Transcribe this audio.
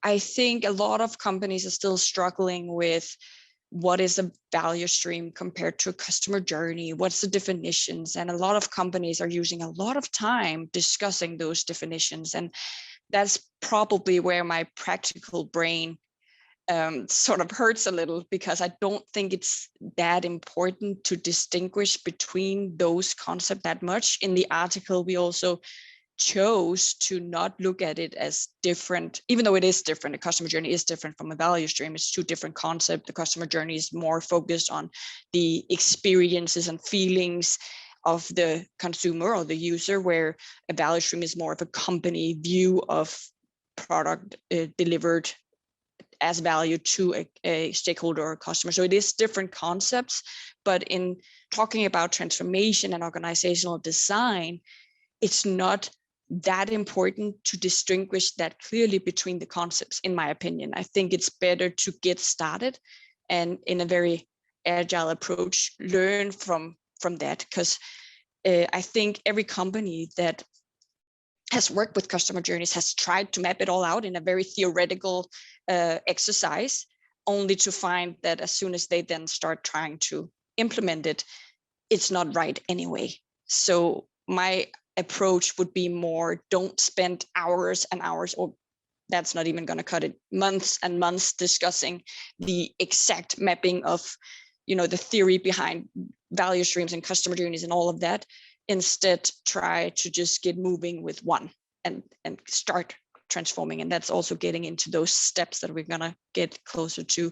I think a lot of companies are still struggling with what is a value stream compared to a customer journey, what's the definitions, and a lot of companies are using a lot of time discussing those definitions, and that's probably where my practical brain sort of hurts a little, because I don't think it's that important to distinguish between those concepts that much. In the article, we also chose to not look at it as different, even though it is different. The customer journey is different from a value stream. It's two different concepts. The customer journey is more focused on the experiences and feelings of the consumer or the user, where a value stream is more of a company view of product delivered as value to a stakeholder or customer. So it is different concepts, but in talking about transformation and organizational design, it's not that important to distinguish that clearly between the concepts, in my opinion. I think it's better to get started and in a very agile approach, learn from that, because I think every company that has worked with customer journeys has tried to map it all out in a very theoretical exercise, only to find that as soon as they then start trying to implement it, it's not right anyway. So my approach would be more, don't spend hours and hours, or that's not even going to cut it, months and months discussing the exact mapping of, the theory behind value streams and customer journeys and all of that. Instead, try to just get moving with one and start transforming. And that's also getting into those steps that we're going to get closer to